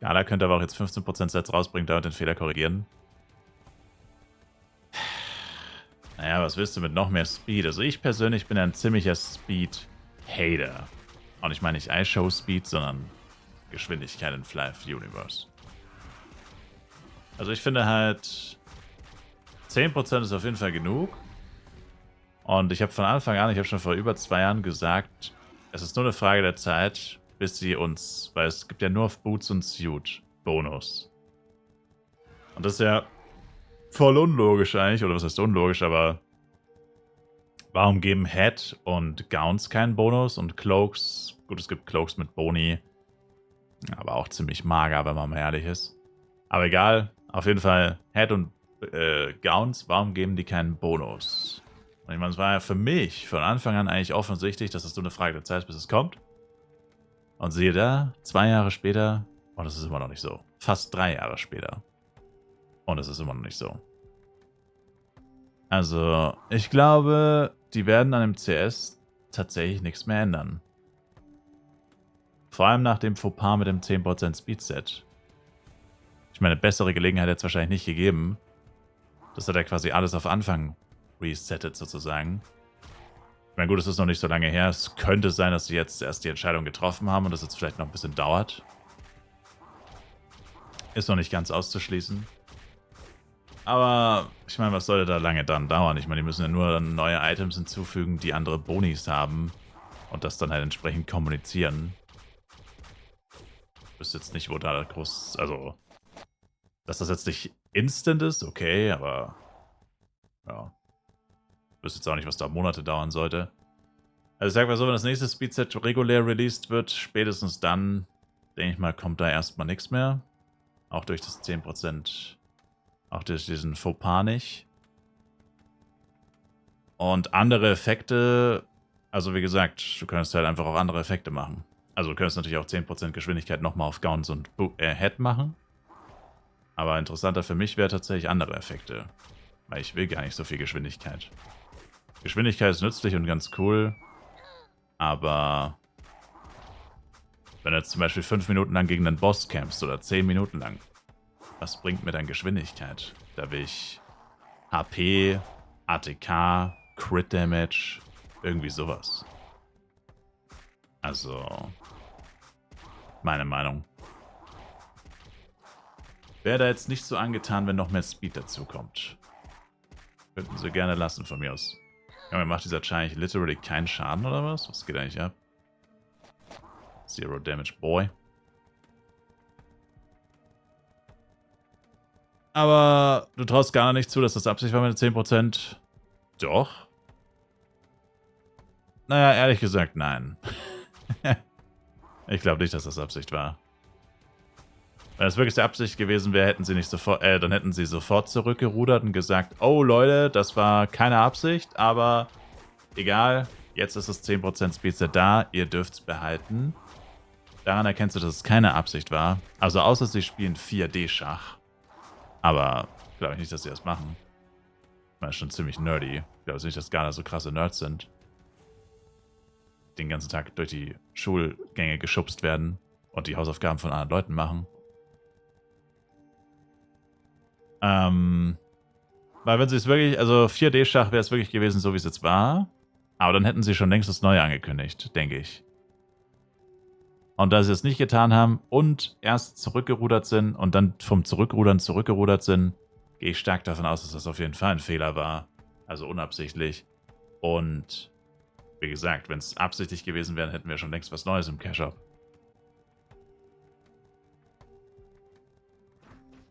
Gala könnte aber auch jetzt 15% Sets rausbringen, damit den Fehler korrigieren. Naja, was willst du mit noch mehr Speed? Also ich persönlich bin ein ziemlicher Speed-Hater. Und ich meine nicht iShow-Speed, sondern Geschwindigkeit in Flight Universe. Also ich finde halt 10% ist auf jeden Fall genug. Und ich habe von Anfang an, ich habe schon vor über 2 Jahren gesagt, es ist nur eine Frage der Zeit, bis sie uns, weil es gibt ja nur auf Boots und Suit Bonus. Und das ist ja voll unlogisch eigentlich, oder was heißt unlogisch, aber warum geben Head und Gowns keinen Bonus und Cloaks, gut, es gibt Cloaks mit Boni, aber auch ziemlich mager, wenn man mal ehrlich ist. Aber egal, auf jeden Fall Head und Gowns, warum geben die keinen Bonus? Und ich meine, es war ja für mich von Anfang an eigentlich offensichtlich, dass es nur eine Frage der Zeit ist, bis es kommt. Und siehe da, 2 Jahre später, und es ist immer noch nicht so. Fast 3 Jahre später. Und es ist immer noch nicht so. Also, ich glaube, die werden an dem CS tatsächlich nichts mehr ändern. Vor allem nach dem Fauxpas mit dem 10% Speedset. Ich meine, bessere Gelegenheit hätte es wahrscheinlich nicht gegeben. Das hat ja quasi alles auf Anfang resettet sozusagen. Ich meine, gut, es ist noch nicht so lange her. Es könnte sein, dass sie jetzt erst die Entscheidung getroffen haben und das jetzt vielleicht noch ein bisschen dauert. Ist noch nicht ganz auszuschließen. Aber ich meine, was sollte da lange dann dauern? Ich meine, die müssen ja nur dann neue Items hinzufügen, die andere Bonis haben und das dann halt entsprechend kommunizieren. Ich wüsste jetzt nicht, wo da groß, also, dass das jetzt nicht instant ist, okay, aber ja. Ich wüsste jetzt auch nicht, was da Monate dauern sollte. Also ich sag mal so, wenn das nächste Speedset regulär released wird, spätestens dann, denke ich mal, kommt da erstmal nichts mehr. Auch durch das 10%. Auch durch diesen Fauxpas nicht. Und andere Effekte, also wie gesagt, du könntest halt einfach auch andere Effekte machen. Also du könntest natürlich auch 10% Geschwindigkeit nochmal auf Gowns und Head machen. Aber interessanter für mich wäre tatsächlich andere Effekte. Weil ich will gar nicht so viel Geschwindigkeit. Geschwindigkeit ist nützlich und ganz cool. Aber wenn du jetzt zum Beispiel 5 Minuten lang gegen einen Boss kämpfst oder 10 Minuten lang, was bringt mir dann Geschwindigkeit? Da will ich HP, ATK, Crit Damage, irgendwie sowas. Also, meine Meinung. Wäre da jetzt nicht so angetan, wenn noch mehr Speed dazu kommt. Könnten sie gerne lassen von mir aus. Ja, macht dieser Char eigentlich literally keinen Schaden oder was? Was geht eigentlich ab? Zero Damage Boy. Aber du traust gar nicht zu, dass das Absicht war mit den 10%? Doch. Naja, ehrlich gesagt, nein. Ich glaube nicht, dass das Absicht war. Wenn es wirklich die Absicht gewesen wäre, hätten sie nicht sofort, dann hätten sie sofort zurückgerudert und gesagt, oh Leute, das war keine Absicht, aber egal, jetzt ist das 10% Speedset da, ihr dürft es behalten. Daran erkennst du, dass es keine Absicht war. Also außer sie spielen 4D-Schach. Aber glaube ich nicht, dass sie das machen. Das ist schon ziemlich nerdy. Ich glaube nicht, dass Gala so krasse Nerds sind. Den ganzen Tag durch die Schulgänge geschubst werden und die Hausaufgaben von anderen Leuten machen. Weil wenn sie es wirklich, also 4D-Schach wäre es wirklich gewesen, so wie es jetzt war. Aber dann hätten sie schon längst das Neue angekündigt, denke ich. Und da sie es nicht getan haben und erst zurückgerudert sind und dann vom Zurückrudern zurückgerudert sind, gehe ich stark davon aus, dass das auf jeden Fall ein Fehler war. Also unabsichtlich. Und wie gesagt, wenn es absichtlich gewesen wäre, hätten wir schon längst was Neues im Cash-Up.